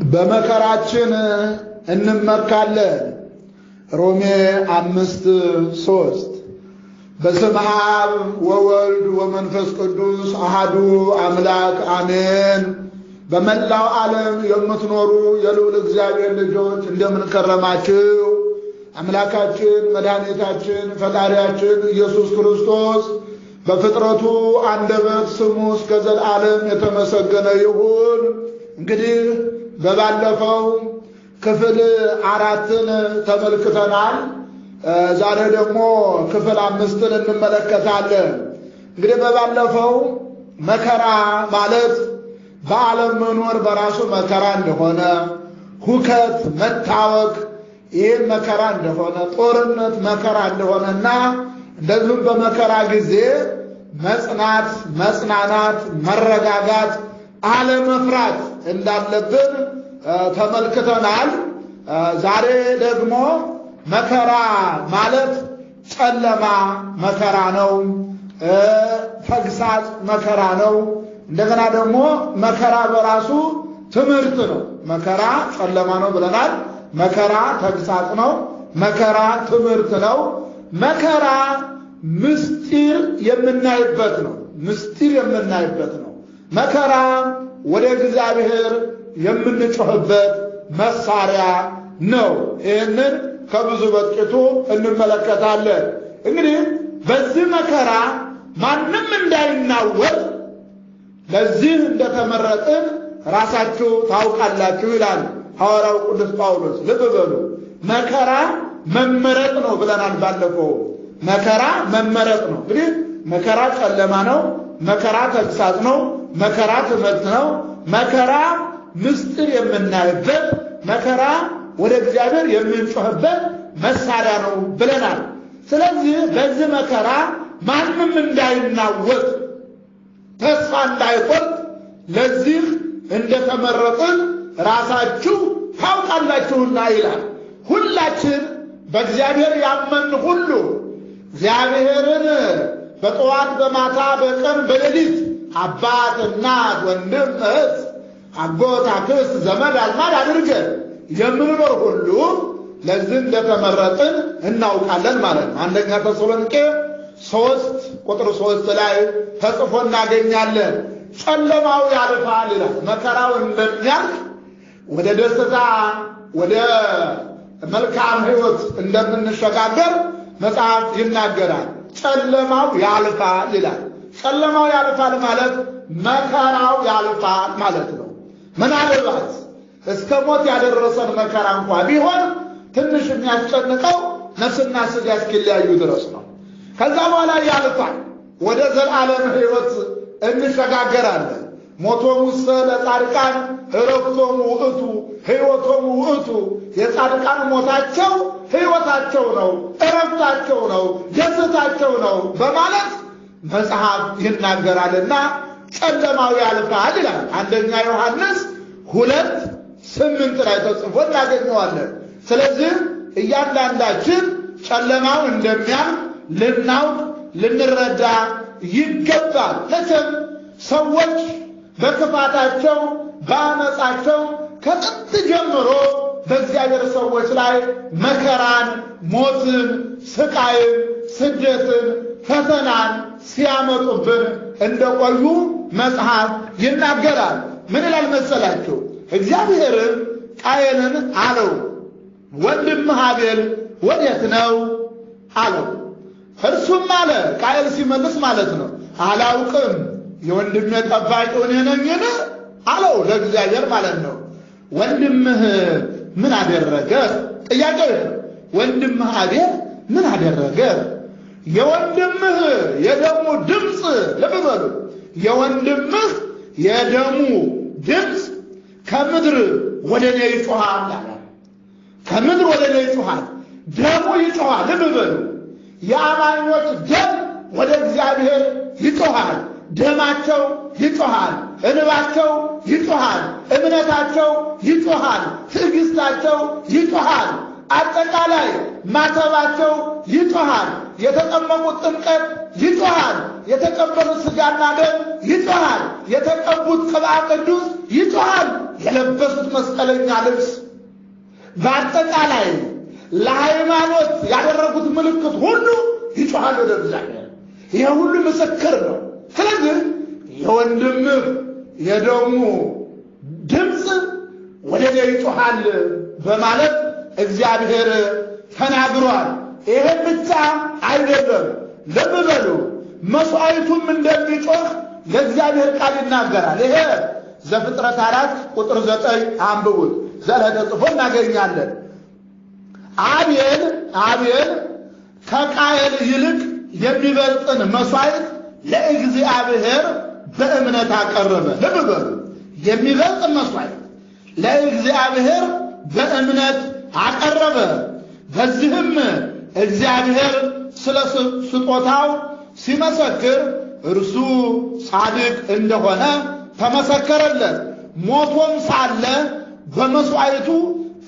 በመከራችን እንመካለን። ሮሜ 5:3 በስመ አብ ወወልድ ወመንፈስ ቅዱስ አሐዱ አምላክ አሜን። በመላው ዓለም የምትኖሩ የልዑል እግዚአብሔር ልጆች እንደምን ከረማችሁ? አምላካችን መድኃኒታችን ፈጣሪያችን ኢየሱስ ክርስቶስ በፍጥረቱ አንደበት ስሙ እስከ ዘላለም የተመሰገነ ይሁን። እንግዲህ በባለፈው ክፍል 4ን ተመልክተናል። ዛሬ ደግሞ ክፍል 5ን እንመለከታለን። እንግዲህ በባለፈው መከራ ማለት በዓለም መኖር በራሱ መከራ እንደሆነ፣ ሁከት መታወክ ይህ መከራ እንደሆነ፣ ጦርነት መከራ እንደሆነና እንደዚሁም በመከራ ጊዜ መጽናት፣ መጽናናት፣ መረጋጋት፣ አለመፍራት እንዳለብን ተመልክተናል። ዛሬ ደግሞ መከራ ማለት ጨለማ መከራ ነው፣ ተግሳጽ መከራ ነው። እንደገና ደግሞ መከራ በራሱ ትምህርት ነው። መከራ ጨለማ ነው ብለናል። መከራ ተግሳጽ ነው። መከራ ትምህርት ነው። መከራ ምስጢር የምናይበት ነው። ምስጢር የምናይበት ነው። መከራ ወደ እግዚአብሔር የምንጮህበት መሳሪያ ነው። ይህንን ከብዙ በጥቂቱ እንመለከታለን። እንግዲህ በዚህ መከራ ማንም እንዳይናወጥ ለዚህ እንደተመረጥን ራሳችሁ ታውቃላችሁ ይላል ሐዋርያው ቅዱስ ጳውሎስ። ልብ በሉ፣ መከራ መመረጥ ነው ብለናል ባለፈው። መከራ መመረጥ ነው። እንግዲህ መከራ ጨለማ ነው። መከራ ተግሳጽ ነው። መከራ ትምህርት ነው። መከራ ምስጢር የምናይበት፣ መከራ ወደ እግዚአብሔር የምንጮህበት መሳሪያ ነው ብለናል። ስለዚህ በዚህ መከራ ማንም እንዳይናወጥ፣ ተስፋ እንዳይቆርጥ ለዚህ እንደተመረጥን ራሳችሁ ታውቃላችሁና ይላል። ሁላችን በእግዚአብሔር ያመን ሁሉ እግዚአብሔርን በጠዋት በማታ በቀን በሌሊት አባት፣ እናት፣ ወንድም፣ እህት፣ አጎት፣ አክስት፣ ዘመድ አዝማድ አድርገን የምንኖር ሁሉ ለዚህ እንደተመረጥን እናውቃለን ማለት ነው። አንደኛ ተሰሎንቄ 3:3 ላይ ተጽፎ እናገኛለን። ጨለማው ያልፋል ይላል። መከራው እንደሚያልፍ ወደ ደስታ ወደ መልካም ሕይወት እንደምንሸጋገር መጽሐፍ ይናገራል። ጨለማው ያልፋል ይላል። ጨለማው ያልፋል ማለት መከራው ያልፋል ማለት ነው። ምናልባት እስከ ሞት ያደረሰን መከራ እንኳ ቢሆን ትንሽ የሚያስጨንቀው ነፍስና ሥጋ እስኪለያዩ ድረስ ነው። ከዛ በኋላ ያልፋል። ወደ ዘላለም ሕይወት እንሸጋገራለን። ሞቶሙ ውስተ ለጻድቃን ዕረፍቶሙ ውእቱ ሕይወቶሙ ውእቱ። የጻድቃን ሞታቸው ሕይወታቸው ነው፣ ዕረፍታቸው ነው፣ ደስታቸው ነው በማለት መጽሐፍ ይናገራልና ጨለማው ያልፋል ይላል። አንደኛ ዮሐንስ 2:8 ላይ ተጽፎ እናገኘዋለን። ስለዚህ እያንዳንዳችን ጨለማው እንደሚያልፍ ልናውቅ ልንረዳ ይገባል። ለምን ሰዎች በክፋታቸው በአመፃቸው ከጥንት ጀምሮ በእግዚአብሔር ሰዎች ላይ መከራን፣ ሞትን፣ ስቃይን፣ ስደትን፣ ፈተናን ሲያመጡብን እንደቆዩ መጽሐፍ ይናገራል። ምን ይላል መሰላችሁ? እግዚአብሔርም ቃየንን አለው፣ ወንድምህ አቤል ወዴት ነው አለው። እርሱም አለ፣ ቃየል ሲመልስ ማለት ነው፣ አላውቅም፣ የወንድሜ ጠባቂው እኔ ነኝን አለው ለእግዚአብሔር ማለት ነው። ወንድምህ ምን አደረገ? ጥያቄው ነው። ወንድምህ አቤል ምን አደረገ? የወንድምህ የደሙ ድምፅ፣ ልብ በሉ፣ የወንድምህ የደሙ ድምፅ ከምድር ወደ እኔ ይጮሃል አለ። ከምድር ወደ እኔ ይጮሃል፣ ደሙ ይጮሃል። ልብ በሉ፣ የአማኞች ደም ወደ እግዚአብሔር ይጮሃል። ደማቸው ይጮሃል፣ እንባቸው ይጮሃል፣ እምነታቸው ይጮሃል፣ ትዕግስታቸው ይጮሃል፣ አጠቃላይ ማተባቸው ይጮሃል፣ የተጠመቁት ጥምቀት ይጮሃል፣ የተቀበሉት ሥጋና ደም ይጮሃል፣ የተቀቡት ቅብአ ቅዱስ ይጮሃል። የለበሱት መስቀለኛ ልብስ በአጠቃላይ ለሃይማኖት ያደረጉት ምልክት ሁሉ ይጮሃል ወደ እግዚአብሔር። ይሄ ሁሉ ምስክር ነው። ስለዚህ የወንድምህ የደሙ ድምፅ ወደ እኔ ይጮሃል በማለት እግዚአብሔር ተናግሯል። ይሄ ብቻ አይደለም። ልብ በሉ፣ መስዋዕቱም እንደሚጮህ የእግዚአብሔር ቃል ይናገራል። ይሄ ዘፍጥረት 4 ቁጥር 9 አንብቡት። ዘላለም ተጽፎ እናገኛለን። አቤል ከቃየል ይልቅ የሚበልጥን መስዋዕት ለእግዚአብሔር በእምነት አቀረበ። ልብ በሉ፣ የሚበልጥ መስዋዕት ለእግዚአብሔር በእምነት አቀረበ። በዚህም እግዚአብሔር ስለ ስጦታው ሲመሰክር እርሱ ጻድቅ እንደሆነ ተመሰከረለት። ሞቶም ሳለ በመስዋዕቱ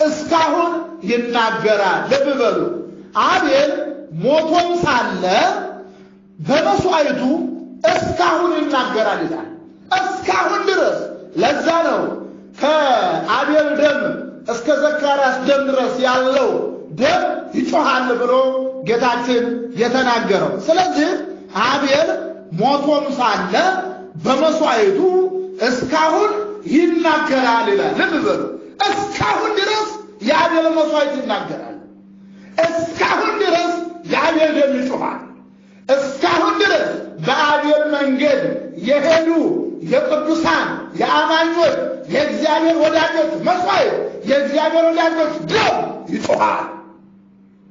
እስካሁን ይናገራል። ልብ በሉ፣ አቤል ሞቶም ሳለ በመስዋዕቱ እስካሁን ይናገራል ይላል። እስካሁን ድረስ። ለዛ ነው ከአቤል ደም እስከ ዘካርያስ ደም ድረስ ያለው ደም ይጮሃል ብሎ ጌታችን የተናገረው። ስለዚህ አቤል ሞቶም ሳለ በመስዋዕቱ እስካሁን ይናገራል ይላል። ልብ በሉ፣ እስካሁን ድረስ የአቤል መስዋዕት ይናገራል። እስካሁን ድረስ የአቤል ደም ይጮሃል። እስካሁን ድረስ በአቤል መንገድ የሄዱ የቅዱሳን የአማኞች የእግዚአብሔር ወዳጆች መስዋዕት የእግዚአብሔር ወዳጆች ደም ይጮሃል።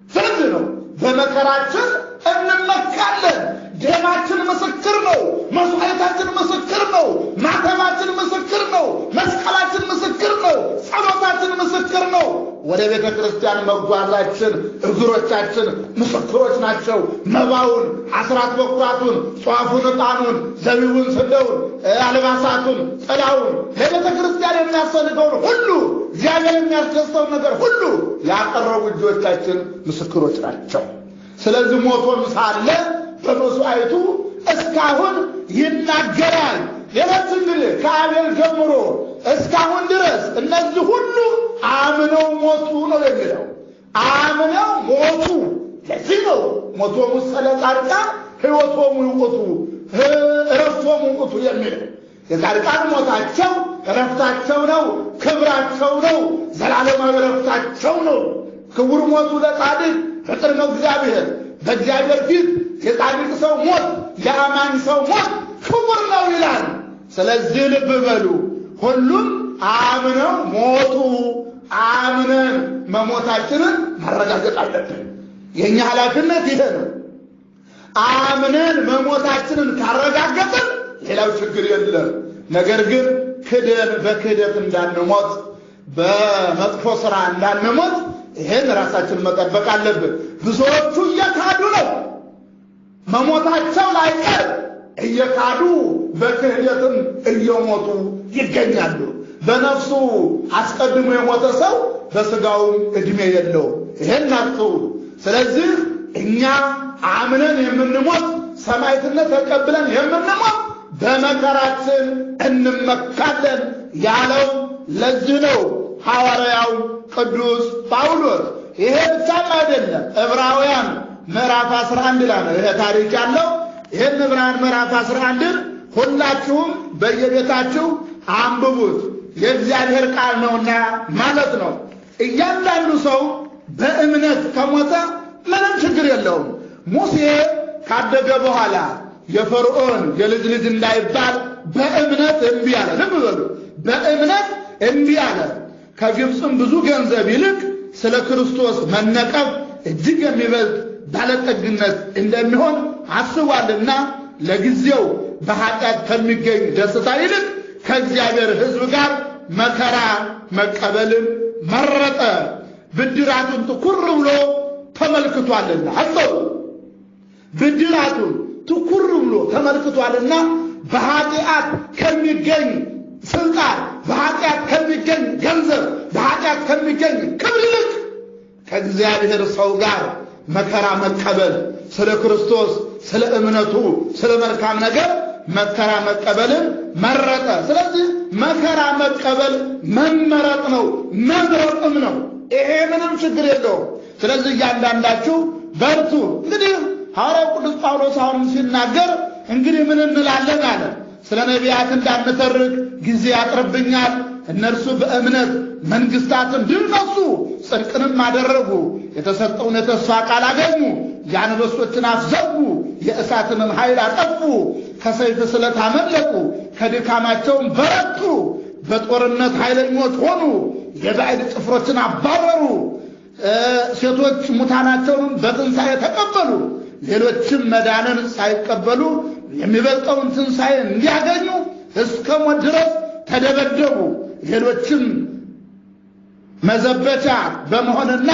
ስለዚህ ነው በመከራችን እንመካለን። ደማችን ምስክር ነው። መስዋዕታችን ምስክር ነው። ማተባችን ምስክር ነው። መስቀላችን ምስክር ነው። ጸሎታችን ምስክር ነው። ወደ ቤተ ክርስቲያን መጓዛችን እግሮቻችን ምስክሮች ናቸው። መባውን፣ አስራት በኩራቱን፣ ጧፉን፣ ዕጣኑን፣ ዘቢቡን፣ ስንዴውን፣ አልባሳቱን፣ ጥላውን ለቤተ ክርስቲያን የሚያስፈልገውን ሁሉ እግዚአብሔር የሚያስደስተውን ነገር ሁሉ ያቀረቡ እጆቻችን ምስክሮች ናቸው። ስለዚህ ሞቶም ሳለ በመስዋዕቱ እስካሁን ይናገራል። ሌሎች እንግዲህ ከአቤል ጀምሮ እስካሁን ድረስ እነዚህ ሁሉ አምነው ሞቱ ነው የሚለው። አምነው ሞቱ። ለዚህ ነው ሞቶሙ ለጻድቃን ሕይወቶሙ ይውእቱ ዕረፍቶሙ ውእቱ የሚለው። የጻድቃን ሞታቸው ዕረፍታቸው ነው፣ ክብራቸው ነው፣ ዘላለማዊ ዕረፍታቸው ነው። ክቡር ሞቱ ለጻድቅ በቅድመ እግዚአብሔር፣ በእግዚአብሔር ፊት የጻድቅ ሰው ሞት የአማኝ ሰው ሞት ክቡር ነው ይላል። ስለዚህ ልብ በሉ፣ ሁሉም አምነው ሞቱ። አምነን መሞታችንን ማረጋገጥ አለብን። የኛ ኃላፊነት ይሄ ነው። አምነን መሞታችንን ካረጋገጥን ሌላው ችግር የለም። ነገር ግን ክደን በክደት እንዳንሞት፣ በመጥፎ ሥራ እንዳንሞት ይሄን ራሳችን መጠበቅ አለብን። ብዙዎቹ እየካዱ ነው። መሞታቸው ላይቀር እየካዱ በክህደትም እየሞቱ ይገኛሉ። በነፍሱ አስቀድሞ የሞተ ሰው በስጋውም ዕድሜ የለውም። ይሄን አጥሩ። ስለዚህ እኛ አምነን የምንሞት ሰማዕትነት ተቀብለን የምንሞት በመከራችን እንመካለን ያለው ለዚህ ነው ሐዋርያው ቅዱስ ጳውሎስ። ይሄ ብቻ አይደለም። ዕብራውያን ምዕራፍ 11 ላይ ነው ይሄ ታሪክ ያለው። ይሄን ዕብራውያን ምዕራፍ 11 ሁላችሁም በየቤታችሁ አንብቡት። የእግዚአብሔር ቃል ነውና ማለት ነው። እያንዳንዱ ሰው በእምነት ከሞተ ምንም ችግር የለውም። ሙሴ ካደገ በኋላ የፈርዖን የልጅ ልጅ እንዳይባል በእምነት እምቢ አለ። ልብ በሉ፣ በእምነት እምቢ አለ። ከግብፅም ብዙ ገንዘብ ይልቅ ስለ ክርስቶስ መነቀፍ እጅግ የሚበልጥ ባለጠግነት እንደሚሆን አስቧልና ለጊዜው በኃጢአት ከሚገኝ ደስታ ይልቅ ከእግዚአብሔር ሕዝብ ጋር መከራ መቀበልን መረጠ። ብድራቱን ትኩር ብሎ ተመልክቷልና። አስተው ብድራቱን ትኩር ብሎ ተመልክቷልና በኃጢአት ከሚገኝ ስልጣን፣ በኃጢአት ከሚገኝ ገንዘብ፣ በኃጢአት ከሚገኝ ክብር ይልቅ ከእግዚአብሔር ሰው ጋር መከራ መቀበል፣ ስለ ክርስቶስ፣ ስለ እምነቱ፣ ስለ መልካም ነገር መከራ መቀበልን መረጠ። ስለዚህ መከራ መቀበል መመረጥ ነው፣ መምረጥም ነው። ይሄ ምንም ችግር የለውም። ስለዚህ እያንዳንዳችሁ በርቱ። እንግዲህ ሐዋርያው ቅዱስ ጳውሎስ አሁንም ሲናገር እንግዲህ ምን እንላለን አለ። ስለ ነቢያት እንዳንተርክ ጊዜ ያጥርብኛል። እነርሱ በእምነት መንግስታትን ድል ነሱ፣ ጽድቅንም አደረጉ፣ የተሰጠውን የተስፋ ቃል አገኙ፣ የአንበሶችን አፍ ዘጉ፣ የእሳትንም ኃይል አጠፉ፣ ከሰይፍ ስለት አመለጡ፣ ከድካማቸውም በረቱ፣ በጦርነት ኃይለኞች ሆኑ፣ የባዕድ ጭፍሮችን አባረሩ፣ ሴቶች ሙታናቸውን በትንሣኤ ተቀበሉ፣ ሌሎችም መዳንን ሳይቀበሉ የሚበልጠውን ትንሣኤ እንዲያገኙ እስከ ሞት ድረስ ተደበደቡ። ሌሎችም መዘበቻ በመሆንና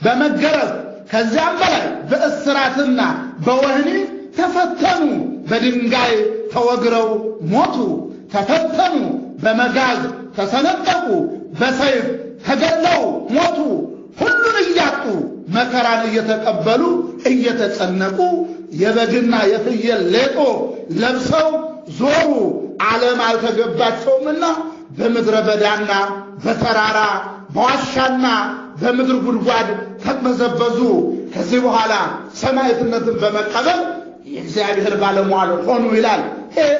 በመገረፍ ከዚያም በላይ በእስራትና በወህኒ ተፈተኑ። በድንጋይ ተወግረው ሞቱ፣ ተፈተኑ፣ በመጋዝ ተሰነጠቁ፣ በሰይፍ ተገድለው ሞቱ። ሁሉን እያጡ መከራን እየተቀበሉ እየተጨነቁ የበግና የፍየል ሌጦ ለብሰው ዞሩ። ዓለም አልተገባቸውምና በምድረ በዳና በተራራ በዋሻና በምድር ጉድጓድ ተቅበዘበዙ። ከዚህ በኋላ ሰማዕትነትን በመቀበል የእግዚአብሔር ባለሟል ሆኑ ይላል።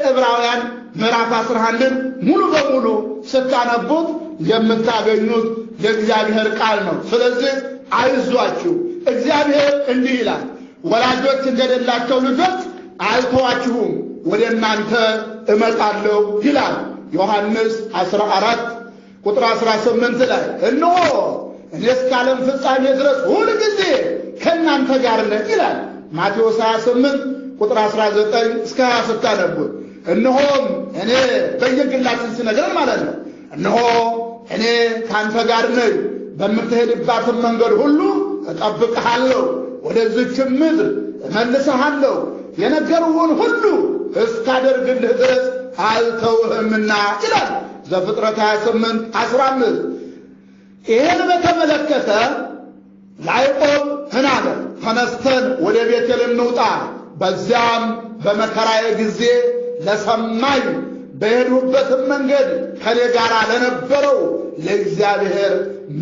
ዕብራውያን ምዕራፍ 11 ሙሉ በሙሉ ስታነቡት የምታገኙት የእግዚአብሔር ቃል ነው። ስለዚህ አይዟችሁ። እግዚአብሔር እንዲህ ይላል፣ ወላጆች እንደሌላቸው ልጆች አልተዋችሁም፣ ወደ እናንተ እመጣለሁ ይላል። ዮሐንስ 14 ቁጥር 18 ላይ እነሆ እኔ እስከ ዓለም ፍጻሜ ድረስ ሁልጊዜ ከእናንተ ጋር ነኝ ይላል። ማቴዎስ 28 ቁጥር 19 እስከ 20 ስታነቡት እነሆም እኔ በየግላችን ሲነግረን ማለት ነው። እነሆ እኔ ካንተ ጋር ነኝ፣ በምትሄድባትም መንገድ ሁሉ እጠብቅሃለሁ፣ ወደዚህችም ምድር እመልስሃለሁ፣ የነገርሁህን ሁሉ እስካደርግልህ ድረስ አልተውህምና ይላል ዘፍጥረት 28 15። ይህን በተመለከተ ያዕቆብ ምን አለ? ተነስተን ወደ ቤቴል እንውጣ፣ በዚያም በመከራዬ ጊዜ ለሰማኝ በሄዱበትም መንገድ ከኔ ጋር ለነበረው ለእግዚአብሔር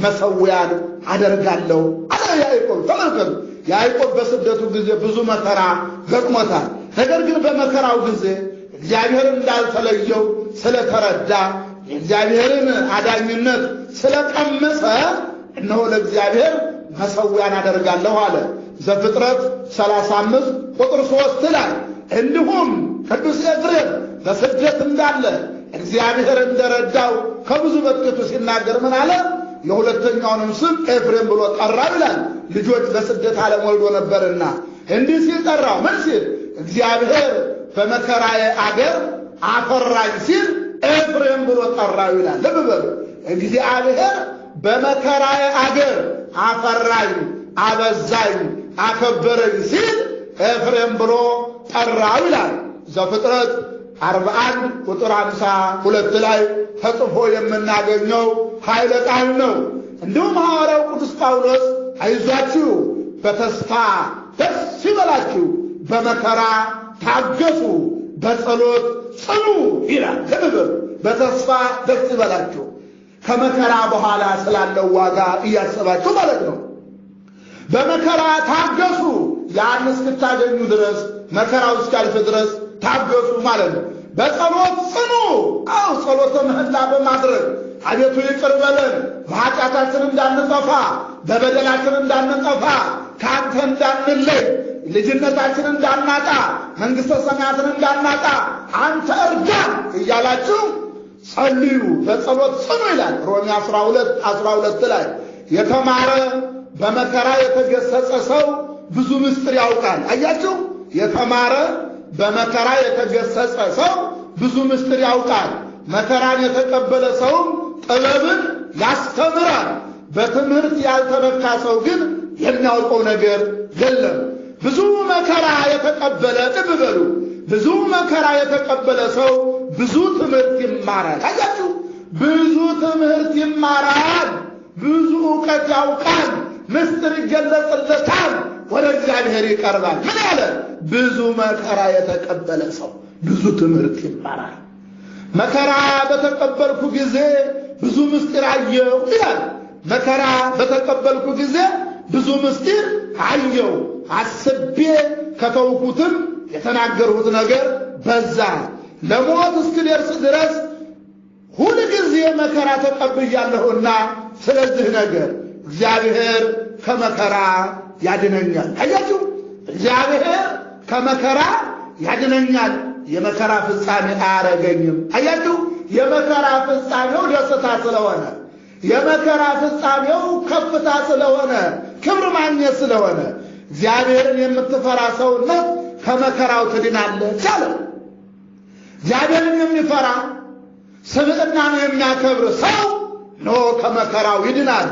መሠዊያን አደርጋለሁ አለ ያዕቆብ። ተመልከቱ፣ ያዕቆብ በስደቱ ጊዜ ብዙ መከራ ገጥሞታል። ነገር ግን በመከራው ጊዜ እግዚአብሔር እንዳልተለየው ስለተረዳ የእግዚአብሔርን አዳኝነት ስለቀመሰ እነሆ ለእግዚአብሔር መሠዊያን አደርጋለሁ አለ። ዘፍጥረት 35 ቁጥር 3 ላይ እንዲሁም ቅዱስ ኤፍሬም በስደት እንዳለ እግዚአብሔር እንደረዳው ከብዙ በጥቂቱ ሲናገር ምን አለ? የሁለተኛውንም ስም ኤፍሬም ብሎ ጠራው ይላል። ልጆች በስደት ዓለም ወልዶ ነበርና እንዲህ ሲል ጠራው። ምን ሲል? እግዚአብሔር በመከራዬ አገር አፈራኝ ሲል ኤፍሬም ብሎ ጠራው ይላል። ልብ በሉ፣ እግዚአብሔር በመከራዬ አገር አፈራኝ፣ አበዛኝ፣ አከበረኝ ሲል ኤፍሬም ብሎ ጠራው ይላል። ዘፍጥረት 41 ቁጥር 52 ላይ ተጽፎ የምናገኘው ኃይለ ቃል ነው። እንዲሁም ሐዋርያው ቅዱስ ጳውሎስ አይዟችሁ፣ በተስፋ ደስ ይበላችሁ፣ በመከራ ታገሱ፣ በጸሎት ጽኑ ይላል። ለምን? በተስፋ ደስ ይበላችሁ፣ ከመከራ በኋላ ስላለው ዋጋ እያሰባችሁ ማለት ነው። በመከራ ታገሱ፣ ያን እስክታገኙ ድረስ መከራው እስኪያልፍ ድረስ ታገሱ ማለት ነው። በጸሎት ጽኑ። አው ጸሎተ ምህላ በማድረግ አቤቱ ይቅር በለን፣ በኃጢአታችን እንዳንጠፋ፣ በበደላችን እንዳንጠፋ፣ ከአንተ እንዳንለይ፣ ልጅነታችን እንዳናጣ፣ መንግሥተ ሰማያትን እንዳናጣ አንተ እርዳን እያላችሁ ጸልዩ፣ በጸሎት ጽኑ ይላል። ሮሜ 12 ላይ የተማረ በመከራ የተገሰጸ ሰው ብዙ ምስጢር ያውቃል። አያችሁ፣ የተማረ በመከራ የተገሰጸ ሰው ብዙ ምስጢር ያውቃል። መከራን የተቀበለ ሰውም ጥበብን ያስተምራል። በትምህርት ያልተመካ ሰው ግን የሚያውቀው ነገር የለም። ብዙ መከራ የተቀበለ ልብ በሉ፣ ብዙ መከራ የተቀበለ ሰው ብዙ ትምህርት ይማራል። አያችሁ፣ ብዙ ትምህርት ይማራል፣ ብዙ ዕውቀት ያውቃል፣ ምስጢር ይገለጽለታል፣ ወደ እግዚአብሔር ይቀርባል። ምን ያለ ብዙ መከራ የተቀበለ ሰው ብዙ ትምህርት ይማራል። መከራ በተቀበልኩ ጊዜ ብዙ ምስጢር አየሁ ይላል። መከራ በተቀበልኩ ጊዜ ብዙ ምስጢር አየሁ፣ አስቤ ከተውኩትም የተናገርሁት ነገር በዛ። ለሞት እስክደርስ ድረስ ሁል ጊዜ መከራ ተቀብያለሁና ስለዚህ ነገር እግዚአብሔር ከመከራ ያድነኛል። አያችሁ፣ እግዚአብሔር ከመከራ ያድነኛል፣ የመከራ ፍጻሜ አያረገኝም። አያችሁ፣ የመከራ ፍጻሜው ደስታ ስለሆነ፣ የመከራ ፍጻሜው ከፍታ ስለሆነ፣ ክብር ማግኘት ስለሆነ እግዚአብሔርን የምትፈራ ሰውነት ከመከራው ትድናለች አለ። እግዚአብሔርን የሚፈራ ስብዕናን የሚያከብር ሰው ነው ከመከራው ይድናል።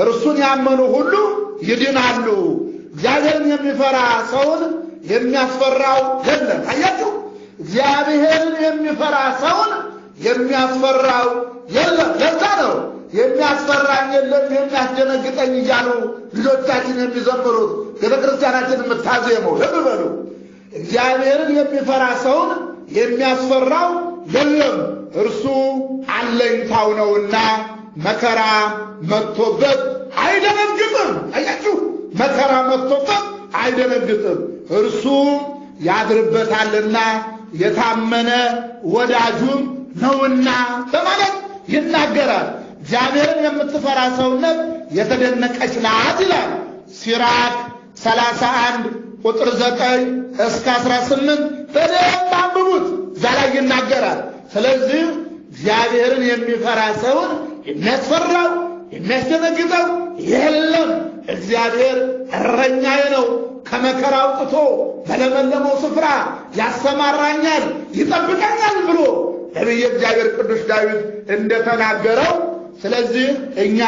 እርሱን ያመኑ ሁሉ ይድናሉ። እግዚአብሔርን የሚፈራ ሰውን የሚያስፈራው የለም። አያችሁ፣ እግዚአብሔርን የሚፈራ ሰውን የሚያስፈራው የለም። ለዛ ነው የሚያስፈራኝ የለም የሚያስደነግጠኝ እያሉ ልጆቻችን የሚዘምሩት፣ ቤተ ክርስቲያናችን የምታዜመው። ልብ በሉ፣ እግዚአብሔርን የሚፈራ ሰውን የሚያስፈራው የለም፣ እርሱ አለኝታው ነውና መከራ መጥቶበት አይደነግጥም። አያችሁ፣ መከራ መጥቶበት አይደነግጥም፣ እርሱ ያድርበታልና የታመነ ወዳጁም ነውና በማለት ይናገራል። እግዚአብሔርን የምትፈራ ሰውነት የተደነቀች ናት ይላል ሲራክ 31 ቁጥር 9 እስከ 18 በደንብ አንብቡት፣ እዛ ላይ ይናገራል። ስለዚህ እግዚአብሔርን የሚፈራ ሰውን የሚያስፈራው የሚያስደነግጠው የለም። እግዚአብሔር እረኛዬ ነው፣ ከመከራ አውጥቶ በለመለመው ስፍራ ያሰማራኛል፣ ይጠብቀኛል ብሎ ነቢየ እግዚአብሔር ቅዱስ ዳዊት እንደተናገረው፣ ስለዚህ እኛ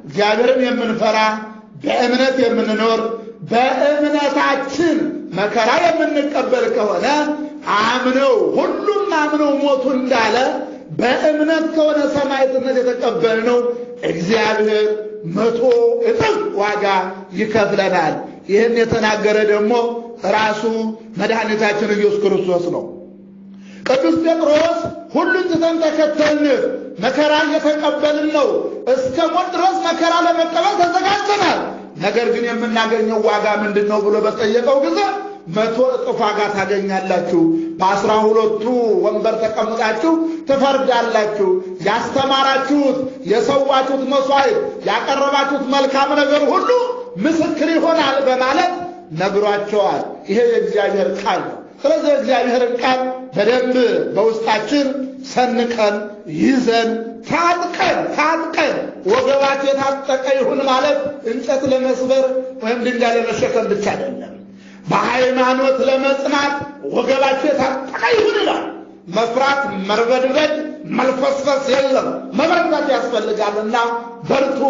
እግዚአብሔርን የምንፈራ በእምነት የምንኖር በእምነታችን መከራ የምንቀበል ከሆነ አምነው ሁሉም አምነው ሞቱ እንዳለ በእምነት ከሆነ ሰማዕትነት የተቀበልነው እግዚአብሔር 100 እጥፍ ዋጋ ይከፍለናል። ይህን የተናገረ ደግሞ ራሱ መድኃኒታችን ኢየሱስ ክርስቶስ ነው። ቅዱስ ጴጥሮስ ሁሉን ትተን ተከተልን፣ መከራ እየተቀበልን ነው፣ እስከ ሞት ድረስ መከራ ለመቀበል ተዘጋጅተናል፣ ነገር ግን የምናገኘው ዋጋ ምንድነው ብሎ በጠየቀው ጊዜ 100 እጥፍ ዋጋ ታገኛላችሁ፣ በ12ቱ ወንበር ተቀምጣችሁ ትፈርዳላችሁ፣ ያስተማራችሁት የሰዋችሁት መስዋዕት ያቀረባችሁት መልካም ነገር ሁሉ ምስክር ይሆናል በማለት ነግሯቸዋል። ይሄ የእግዚአብሔር ቃል ነው። ስለዚህ እግዚአብሔርን ቃል በደንብ በውስጣችን ሰንቀን ይዘን ታጥቀን ወገባችን የታጠቀ ይሁን ማለት እንጨት ለመስበር ወይም ድንጋይ ለመሸከም ብቻ አይደለም። በሃይማኖት ለመጽናት ወገባችን የታጠቀ ይሁን ይላል። መፍራት፣ መርበድበድ፣ መልፈስፈስ የለም፣ መበርታት ያስፈልጋልና በርቱ፣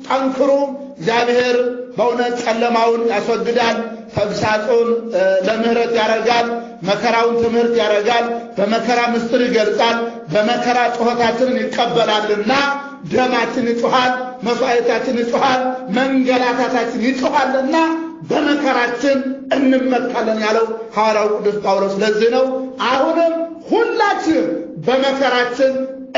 ጠንክሩ። እግዚአብሔር በእውነት ጨለማውን ያስወግዳል፣ ተግሳጹን ለምህረት ያረጋል፣ መከራውን ትምህርት ያረጋል፣ በመከራ ምስጢር ይገልጻል፣ በመከራ ጩኸታችንን ይቀበላልና ደማችን ይጮሃል፣ መስዋዕታችን ይጮሃል፣ መንገላታታችን ይጮሃልና በመከራችን እንመካለን ያለው ሐዋርያው ቅዱስ ጳውሎስ ለዚህ ነው። አሁንም ሁላችን በመከራችን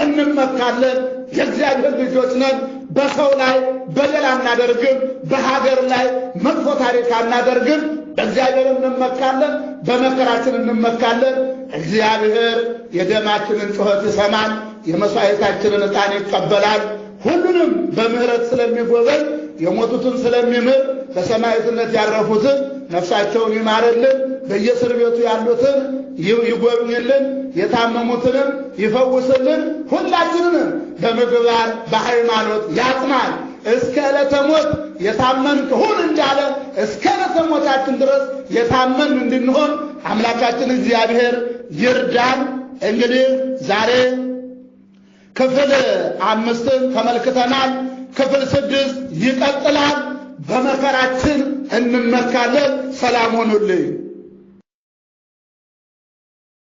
እንመካለን፣ የእግዚአብሔር ልጆች ነን። በሰው ላይ በደል አናደርግም፣ በሀገር ላይ መጥፎ ታሪክ አናደርግም። በእግዚአብሔር እንመካለን፣ በመከራችን እንመካለን። እግዚአብሔር የደማችንን ጩኸት ይሰማል፣ የመስዋዕታችንን ዕጣን ይቀበላል። ሁሉንም በምህረት ስለሚጎበኝ የሞቱትን ስለሚምር በሰማዕትነት ያረፉትን ነፍሳቸውን ይማርልን፣ በየእስር ቤቱ ያሉትን ይጎብኝልን፣ የታመሙትንም ይፈውስልን። ሁላችንንም በምግባር በሃይማኖት ያጽናል። እስከ ዕለተ ሞት የታመንክ ሁን እንዳለ እስከ ዕለተ ሞታችን ድረስ የታመን እንድንሆን አምላካችን እግዚአብሔር ይርዳን። እንግዲህ ዛሬ ክፍል 5 ተመልክተናል። ክፍል 6 ይቀጥላል። በመከራችን እንመካለን። ሰላም ሁኑልኝ።